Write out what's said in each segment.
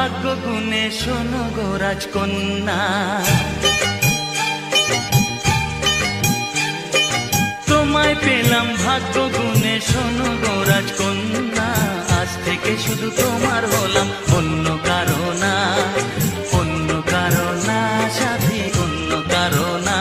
ভাগ্য গুণে শোনো গো রাজকন্যা, তোমায় পেলাম ভাগ্য গুণে শোনো গো রাজকন্যা। আজ থেকে শুধু তোমার হলাম, অন্য কারো না, অন্য কারো না সাথী, অন্য কারো না।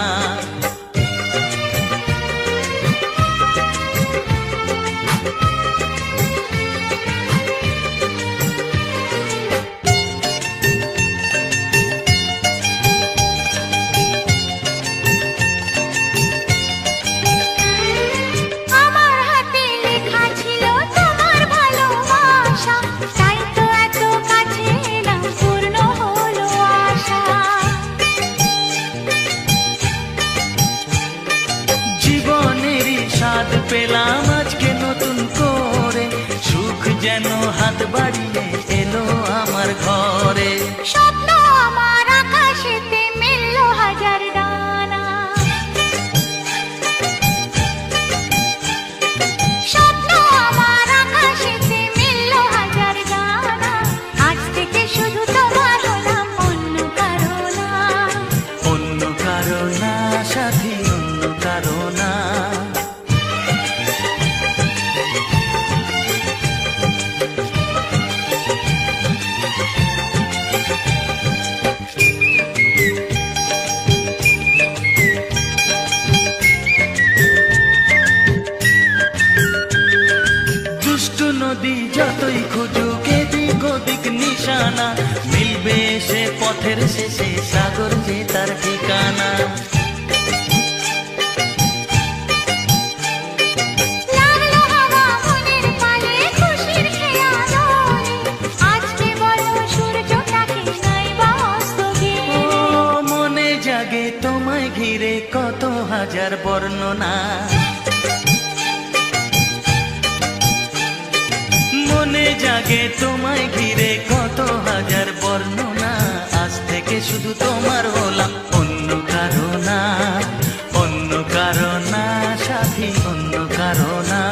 পেলাম আজকে নতুন করে, সুখ যেন হাত বাড়িয়ে এলো আমার ঘরে। স্বপ্ন আমার আকাশেতে মেলল হাজার ডানা, স্বপ্ন আমার আকাশেতে মেলল হাজার ডানা। আজ থেকে শুধু তোমার হলাম, অন্য কারো না, অন্য কারো না সাথী, অন্য কারো না। নদী যতই খুঁজুক এদিক ওদিক নিশানা, মিলবে সে পথের শেষে সাগর যে তার ঠিকানা। মনে জাগে তোমায় ঘিরে কত হাজার বর্ণনা, মনে জাগে তোমায় ঘিরে কত হাজার বর্ণনা। আজ থেকে শুধু তোমার হলাম, অন্য কারো না, অন্য কারো না সাথী, অন্য কারো না।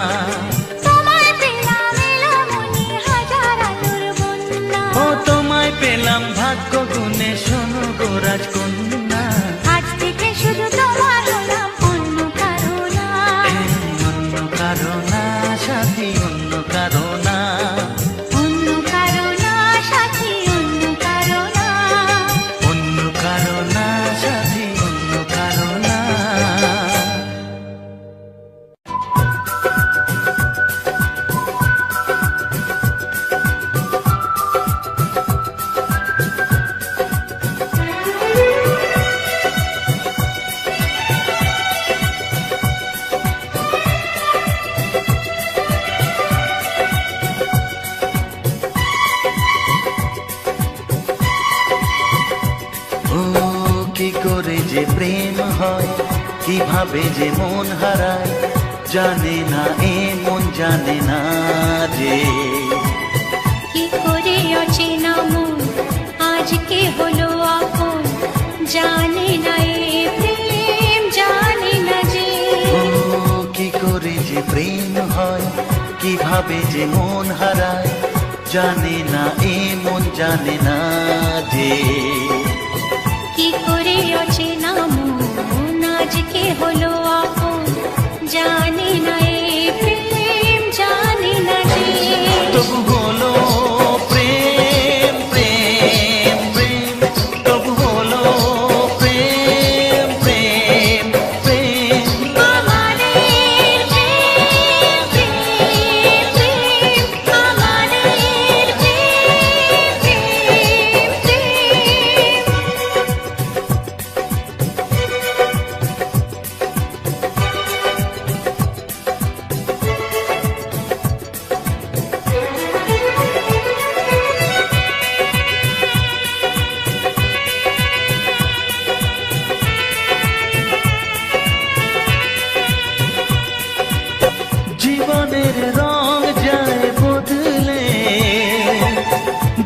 ও তোমায় পেলাম ভাগ্য গুণে শোনো গো রাজকন্যা। আজ থেকে শুধু তোমার হলাম, অন্য কারো না, অন্য কারো না সাথী, অন্য কারো না। অন্য কারো না সাথী, অন্য কারো না, অন্য কারো না সাথী, অন্য কারো না। কি করে যে প্রেম হয়, কিভাবে যে মন হারায়, জানে না এ মন জানে না যে। কি করে অচেনা মন আজকে হলো আপন, জানে না এ প্রেম জানে না যে। ও কি করে যে প্রেম হয়, কিভাবে যে মন হারায়, জানে না এ মন জানে না যে। কি করে অচেনা মন আজকে হলো আপন, জানে না এ প্রেম জানে না যে। তবু হলো প্রেম প্রেম প্রেম, তবু হলো প্রেম প্রেম প্রেম। আমাদের প্রেম প্রেম প্রেম, আমাদের প্রেম প্রেম প্রেম। জীবনের রং যায় বদলে,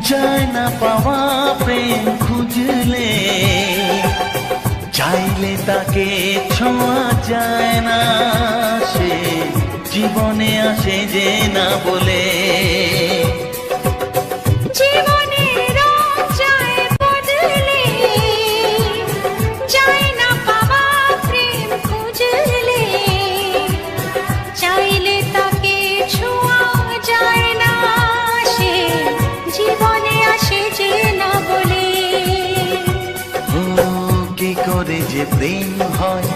যায় না পাওয়া প্রেম খুঁজলে, চাইলে তাকে ছোঁয়া যায় না, সে জীবনে আসে যে না বলে। জীবনের রং প্রেম হয়,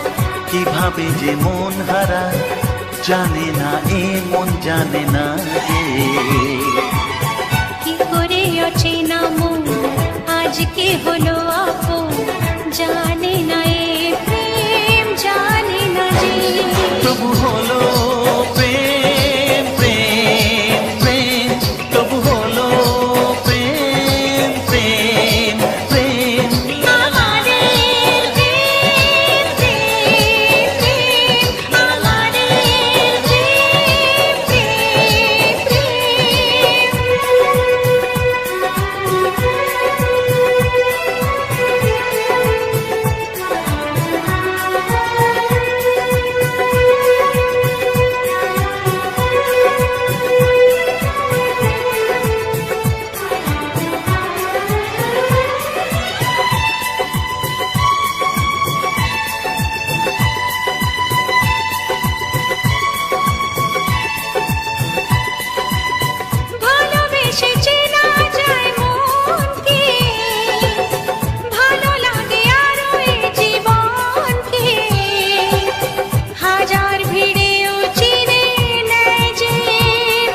কিভাবে যে মন হারায় জানে না এ মন জানে না যে। কি করে অচেনা মন আজকে হলো আপন, জানে না এ প্রেম জানে না যে। তবু হলো প্রেম প্রেম প্রেম, তবু হলো প্রেম প্রেম প্রেম। আমাদের প্রেম প্রেম প্রেম, আমাদের প্রেম প্রেম ভালোবেসে চেনা যায় মনকে, ভালো লাগে আরো এই জীবনকে। হাজার ভিড়েও চিনে নেয় যে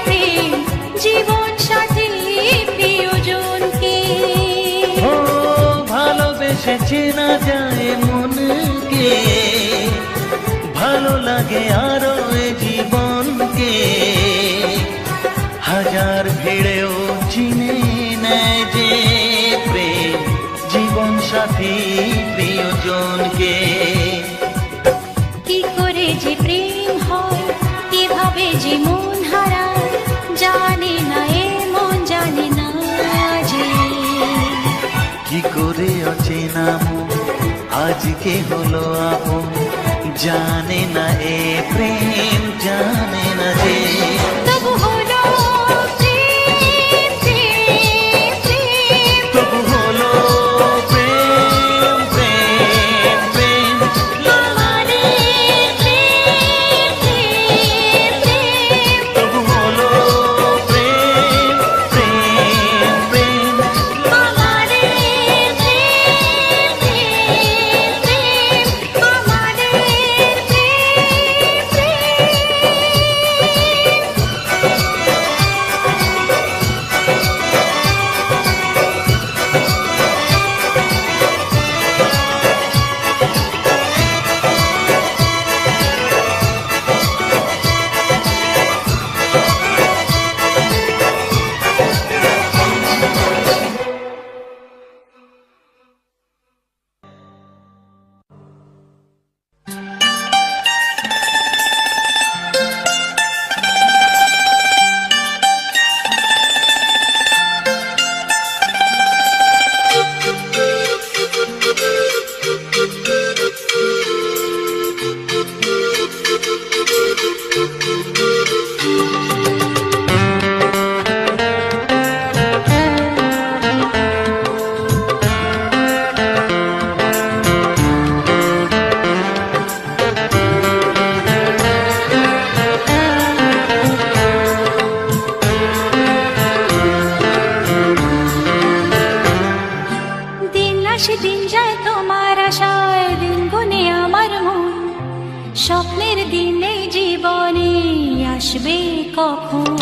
প্রেম, জীবন সাথী প্রিয়জনকে। ও ভালোবেসে চেনা যায় মনকে, ভালো লাগে আরো এ জীবনকে। হাজার ভিড়েও চিনে নেয় যে প্রেম, জীবন সাথী প্রিয়জনকে। কি করে যে প্রেম হয়, কিভাবে যে মন হারায় জানে না এ মন জানে না যে। কি করে অচেনা মন আজকে হলো আপন, জানে না এ প্রেম জানে না যে। তবু হলো প্রেম প্রেম প্রেম, তবু হলো প্রেম প্রেম প্রেম। আমাদের প্রেম প্রেম প্রেম, তবু হলো প্রেম প্রেম প্রেম। আমাদের প্রেম প্রেম প্রেম, আমাদের প্রেম প্রেম। দিন আসে দিন যায় তোমার আশায়, দিন গুনে আমার মন। স্বপ্নের দিনে জীবনে আসবে কখন?